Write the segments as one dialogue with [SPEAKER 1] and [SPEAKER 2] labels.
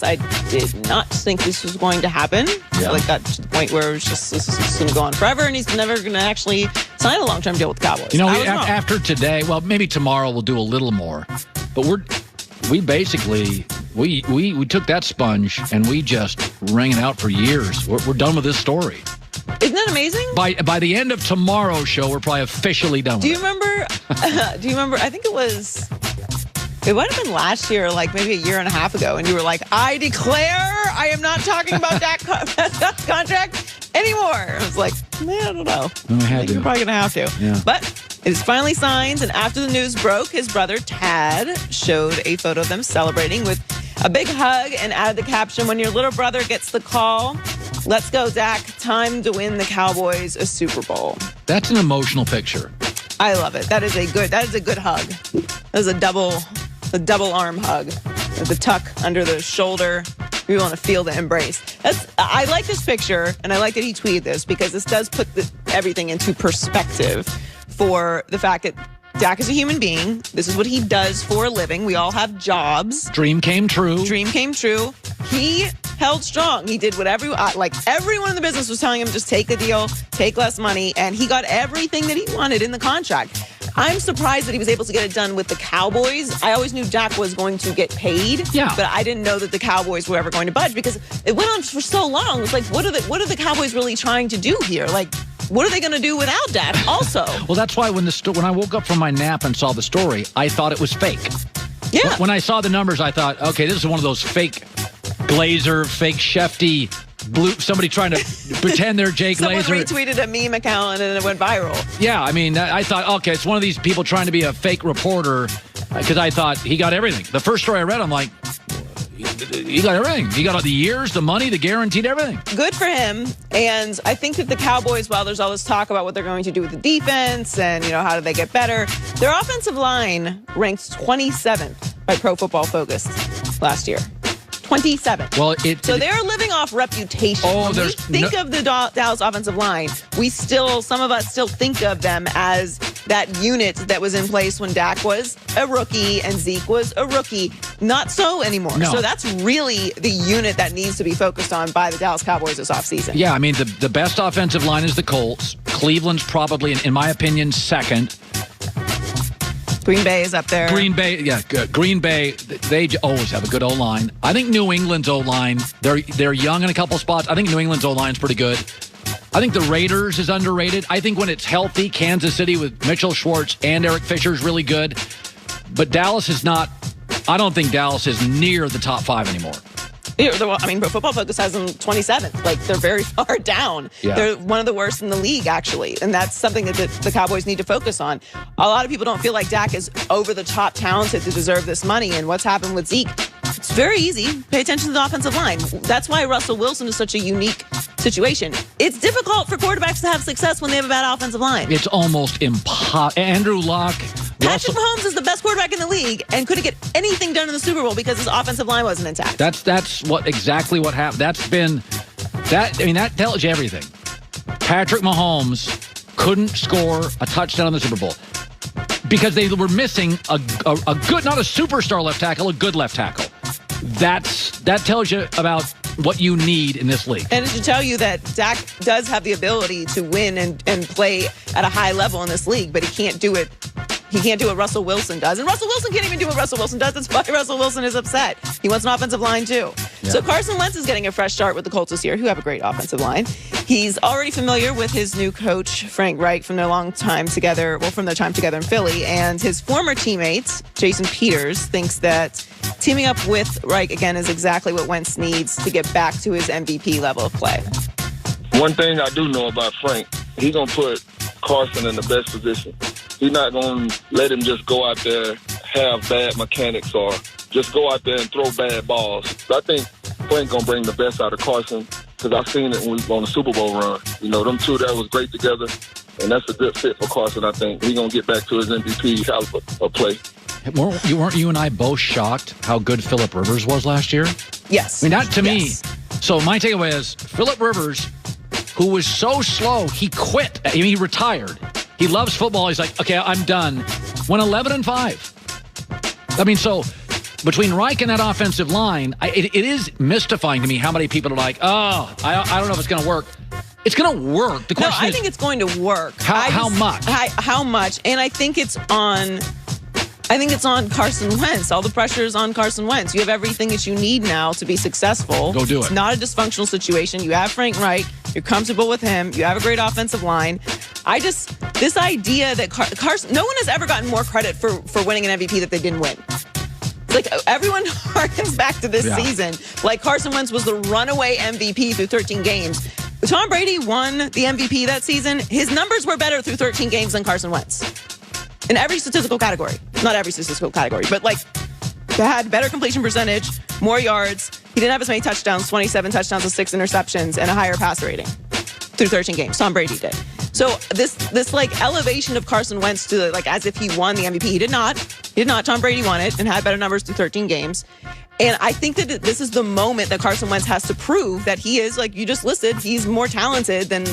[SPEAKER 1] I did not think this was going to happen.
[SPEAKER 2] Yeah.
[SPEAKER 1] Like got to the point where it was just this is going to go on forever, and he's never going to actually sign a long-term deal with the Cowboys.
[SPEAKER 2] You know, after today, well, maybe tomorrow we'll do a little more, but we basically took that sponge and we just wring it out for years. We're done with this story.
[SPEAKER 1] Isn't that amazing?
[SPEAKER 2] By the end of tomorrow's show, we're probably officially done with it.
[SPEAKER 1] Do you remember? I think it might have been last year, like maybe a year and a half ago, and you were like, I declare I am not talking about Dak's contract anymore. I was like, man, I don't know. You're probably going to have to.
[SPEAKER 2] Yeah.
[SPEAKER 1] But it is finally signed, and after the news broke, his brother Tad showed a photo of them celebrating with a big hug and added the caption, when your little brother gets the call, let's go, Dak. Time to win the Cowboys a Super Bowl.
[SPEAKER 2] That's an emotional picture.
[SPEAKER 1] I love it. That is a good hug. That is a double arm hug with the tuck under the shoulder. You want to feel the embrace. I like this picture, and I like that he tweeted this because this does put everything into perspective for the fact that Dak is a human being. This is what he does for a living. We all have jobs.
[SPEAKER 2] Dream came true.
[SPEAKER 1] He held strong. He did whatever, like everyone in the business was telling him, just take the deal, take less money, and he got everything that he wanted in the contract. I'm surprised that he was able to get it done with the Cowboys. I always knew Dak was going to get paid, but I didn't know that the Cowboys were ever going to budge because it went on for so long. It was like, what are the Cowboys really trying to do here? Like, what are they going to do without Dak also?
[SPEAKER 2] Well, that's why when I woke up from my nap and saw the story, I thought it was fake.
[SPEAKER 1] Yeah.
[SPEAKER 2] When I saw the numbers, I thought, okay, this is one of those fake Glazer, fake Shefty, somebody trying to pretend they're Jay Glazer.
[SPEAKER 1] Someone retweeted a meme account and then it went viral.
[SPEAKER 2] Yeah, I mean, I thought, okay, it's one of these people trying to be a fake reporter because I thought he got everything. The first story I read, I'm like, he got everything. He got all the years, the money, the guaranteed everything. Good
[SPEAKER 1] for him. And I think that the Cowboys, while there's all this talk about what they're going to do with the defense and, how do they get better, their offensive line ranked 27th by Pro Football Focus last year. 27th.
[SPEAKER 2] Well,
[SPEAKER 1] so they're living off reputation. When we think of the Dallas offensive line, some of us still think of them as that unit that was in place when Dak was a rookie and Zeke was a rookie. Not so anymore.
[SPEAKER 2] No.
[SPEAKER 1] So that's really the unit that needs to be focused on by the Dallas Cowboys this offseason.
[SPEAKER 2] Yeah, I mean, the best offensive line is the Colts. Cleveland's probably, in my opinion, second.
[SPEAKER 1] Green Bay is up there.
[SPEAKER 2] Green Bay, they always have a good O-line. I think New England's O-line, they're young in a couple spots. I think New England's O-line's pretty good. I think the Raiders is underrated. I think when it's healthy, Kansas City with Mitchell Schwartz and Eric Fisher is really good. But Dallas is not, I don't think Dallas is near the top 5 anymore.
[SPEAKER 1] I mean, Pro Football Focus has them 27th. Like, they're very far down.
[SPEAKER 2] Yeah.
[SPEAKER 1] They're one of the worst in the league, actually. And that's something that the Cowboys need to focus on. A lot of people don't feel like Dak is over-the-top talented to deserve this money. And what's happened with Zeke, it's very easy. Pay attention to the offensive line. That's why Russell Wilson is such a unique situation. It's difficult for quarterbacks to have success when they have a bad offensive line.
[SPEAKER 2] It's almost impossible. Andrew Luck.
[SPEAKER 1] Patrick Mahomes is the best quarterback in the league and couldn't get anything done in the Super Bowl because his offensive line wasn't intact.
[SPEAKER 2] That's exactly what happened. That tells you everything. Patrick Mahomes couldn't score a touchdown in the Super Bowl because they were missing a good, not a superstar left tackle, a good left tackle. That tells you about what you need in this league.
[SPEAKER 1] And it should tell you that Dak does have the ability to win and play at a high level in this league, but he can't do it. He can't do what Russell Wilson does. And Russell Wilson can't even do what Russell Wilson does. That's why Russell Wilson is upset. He wants an offensive line, too. Yeah. So Carson Wentz is getting a fresh start with the Colts this year, who have a great offensive line. He's already familiar with his new coach, Frank Reich, from their time together in Philly. And his former teammate, Jason Peters, thinks that teaming up with Reich, again, is exactly what Wentz needs to get back to his MVP level of play.
[SPEAKER 3] One thing I do know about Frank, he's going to put Carson in the best position. He's not going to let him just go out there, have bad mechanics, or just go out there and throw bad balls. So I think Frank's going to bring the best out of Carson because I've seen it when we were on the Super Bowl run. Them two that was great together, and that's a good fit for Carson, I think. He's going to get back to his MVP caliber of play.
[SPEAKER 2] Weren't you and I both shocked how good Phillip Rivers was last year?
[SPEAKER 1] Yes.
[SPEAKER 2] I mean, that to me. So my takeaway is Phillip Rivers, who was so slow, he quit. He retired. He loves football. He's like, okay, I'm done. Went 11-5. I mean, so between Reich and that offensive line, it is mystifying to me how many people are like, oh, I don't know if it's going to work. It's going to work. The question
[SPEAKER 1] I
[SPEAKER 2] is,
[SPEAKER 1] think it's going to work.
[SPEAKER 2] How much?
[SPEAKER 1] How much? And I think it's on Carson Wentz. All the pressure is on Carson Wentz. You have everything that you need now to be successful.
[SPEAKER 2] Go do it.
[SPEAKER 1] It's not a dysfunctional situation. You have Frank Reich. You're comfortable with him. You have a great offensive line. This idea that Carson, no one has ever gotten more credit for winning an MVP that they didn't win. Like, everyone harkens back to this season. Like, Carson Wentz was the runaway MVP through 13 games. Tom Brady won the MVP that season. His numbers were better through 13 games than Carson Wentz. In every statistical category. Not every statistical category, but like, he had better completion percentage, more yards. He didn't have as many touchdowns, 27 touchdowns with 6 interceptions, and a higher passer rating through 13 games. Tom Brady did. So this like elevation of Carson Wentz to like as if he won the MVP. He did not. Tom Brady won it and had better numbers through 13 games. And I think that this is the moment that Carson Wentz has to prove that he is, like you just listed, he's more talented than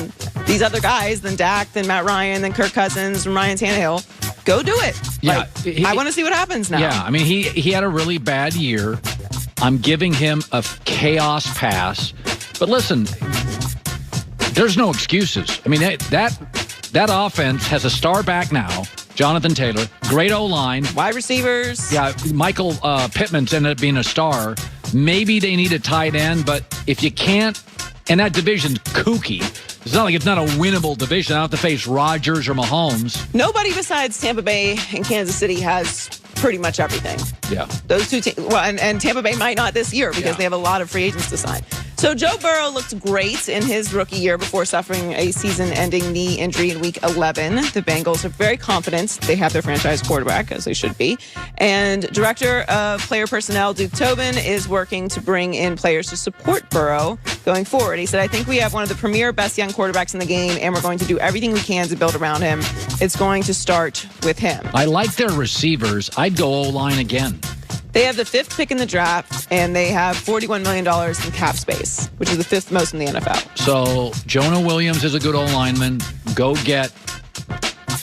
[SPEAKER 1] these other guys, than Dak, than Matt Ryan, than Kirk Cousins, than Ryan Tannehill. Go do it.
[SPEAKER 2] Yeah,
[SPEAKER 1] I want to see what happens now.
[SPEAKER 2] Yeah, I mean, he had a really bad year. I'm giving him a chaos pass. But listen, there's no excuses. I mean, that offense has a star back now, Jonathan Taylor, great O-line.
[SPEAKER 1] Wide receivers.
[SPEAKER 2] Yeah, Michael Pittman's ended up being a star. Maybe they need a tight end, but if you can't, and that division's kooky. It's not like it's not a winnable division. I don't have to face Rodgers or Mahomes.
[SPEAKER 1] Nobody besides Tampa Bay and Kansas City has pretty much everything.
[SPEAKER 2] Yeah.
[SPEAKER 1] Those two teams. Well, and Tampa Bay might not this year because they have a lot of free agents to sign. So Joe Burrow looked great in his rookie year before suffering a season-ending knee injury in Week 11. The Bengals are very confident they have their franchise quarterback, as they should be. And Director of Player Personnel, Duke Tobin, is working to bring in players to support Burrow going forward. He said, I think we have one of the premier best young quarterbacks in the game, and we're going to do everything we can to build around him. It's going to start with him.
[SPEAKER 2] I like their receivers. I'd go O-line again.
[SPEAKER 1] They have the 5th pick in the draft, and they have $41 million in cap space, which is the 5th most in the NFL.
[SPEAKER 2] So Jonah Williams is a good O-lineman.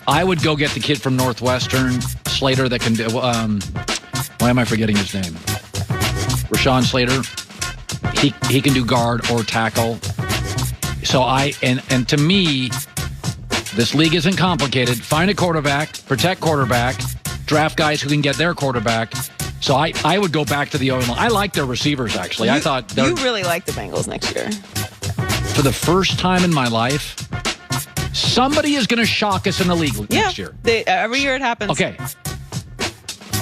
[SPEAKER 2] I would go get the kid from Northwestern, Slater, that can do, why am I forgetting his name? Rashawn Slater. He can do guard or tackle. So and to me, this league isn't complicated. Find a quarterback, protect quarterback, draft guys who can get their quarterback. So I would go back to the O-line. I like their receivers, actually. I thought
[SPEAKER 1] you really like the Bengals next year.
[SPEAKER 2] For the first time in my life, somebody is going to shock us in the league next year.
[SPEAKER 1] Every year it happens.
[SPEAKER 2] Okay.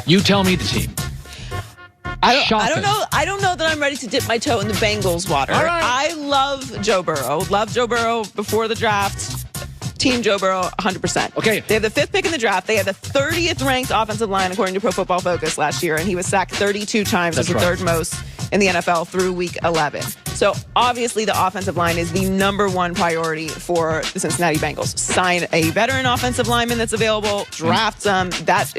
[SPEAKER 2] You tell me the team.
[SPEAKER 1] I don't know that I'm ready to dip my toe in the Bengals water.
[SPEAKER 2] All right.
[SPEAKER 1] I love Joe Burrow. Loved Joe Burrow before the draft. Team Joe Burrow, 100%.
[SPEAKER 2] Okay.
[SPEAKER 1] They have the 5th pick in the draft. They had the 30th ranked offensive line according to Pro Football Focus last year, and he was sacked 32 times. That's the 3rd most in the NFL through Week 11. So obviously the offensive line is the number one priority for the Cincinnati Bengals. Sign a veteran offensive lineman that's available, draft them. That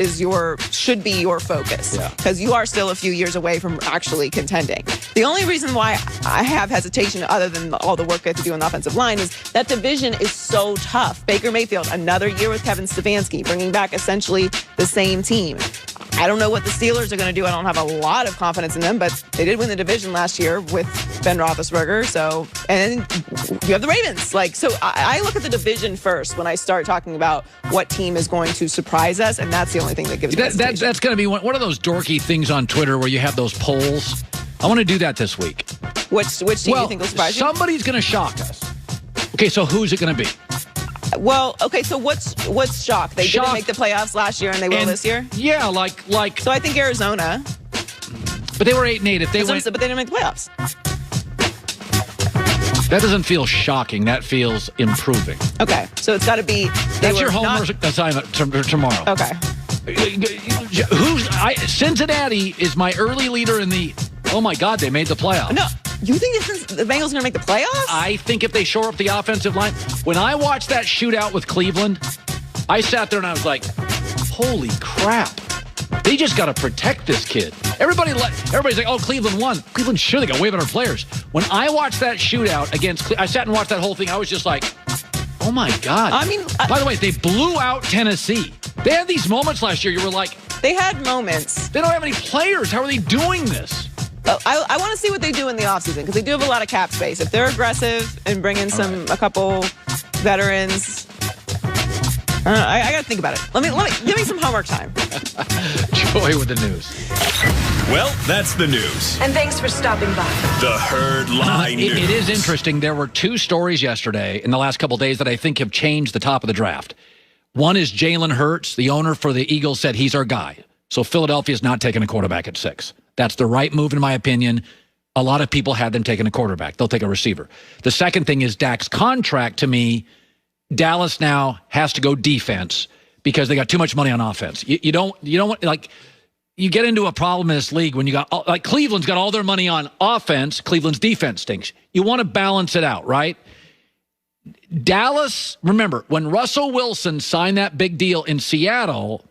[SPEAKER 1] should be your focus because you are still a few years away from actually contending. The only reason why I have hesitation, other than all the work they have to do on the offensive line, is that division is so tough. Baker Mayfield, another year with Kevin Stefanski, bringing back essentially the same team. I don't know what the Steelers are going to do. I don't have a lot of confidence in them, but they did win the division last year with Ben Roethlisberger. So, and you have the Ravens. I look at the division first when I start talking about what team is going to surprise us, and that's the only thing that gives me hesitation.
[SPEAKER 2] That's going to be one of those dorky things on Twitter where you have those polls. I want to do that this week.
[SPEAKER 1] Which team do you think will surprise you?
[SPEAKER 2] Somebody's going to shock us. Okay, so who's it going to be?
[SPEAKER 1] Well, okay, so what's shock? They didn't make the playoffs last year and they will this year?
[SPEAKER 2] Yeah, like.
[SPEAKER 1] So I think Arizona.
[SPEAKER 2] But they were 8-8. If they went,
[SPEAKER 1] but they didn't make the playoffs.
[SPEAKER 2] That doesn't feel shocking. That feels improving.
[SPEAKER 1] Okay, so it's got to be.
[SPEAKER 2] That's your homework assignment tomorrow.
[SPEAKER 1] Okay.
[SPEAKER 2] Cincinnati is my early leader in the. Oh my God, they made the playoffs.
[SPEAKER 1] No. You think the Bengals are going to make the playoffs?
[SPEAKER 2] I think if they shore up the offensive line. When I watched that shootout with Cleveland, I sat there and I was like, holy crap. They just got to protect this kid. Everybody's like, oh, Cleveland won. Cleveland, sure, they got way better players. When I watched that shootout against I sat and watched that whole thing, I was just like, oh my God.
[SPEAKER 1] I mean,
[SPEAKER 2] by the way, they blew out Tennessee. They had these moments last year. You were like,
[SPEAKER 1] They had moments.
[SPEAKER 2] They don't have any players. How are they doing this?
[SPEAKER 1] I want to see what they do in the offseason because they do have a lot of cap space. If they're aggressive and bring in a couple veterans, I got to think about it. Let me give me some homework time.
[SPEAKER 2] Joy with the news.
[SPEAKER 4] Well, that's the news.
[SPEAKER 5] And thanks for stopping by.
[SPEAKER 4] The Herd Line News.
[SPEAKER 2] It is interesting. There were two stories yesterday in the last couple of days that I think have changed the top of the draft. One is Jalen Hurts, the owner for the Eagles, said he's our guy. So Philadelphia's not taking a quarterback at 6. That's the right move, in my opinion. A lot of people had them taking a quarterback. They'll take a receiver. The second thing is Dak's contract. To me, Dallas now has to go defense because they got too much money on offense. You don't want, like, you get into a problem in this league when you got, like, Cleveland's got all their money on offense. Cleveland's defense stinks. You want to balance it out, right? Dallas, remember, when Russell Wilson signed that big deal in Seattle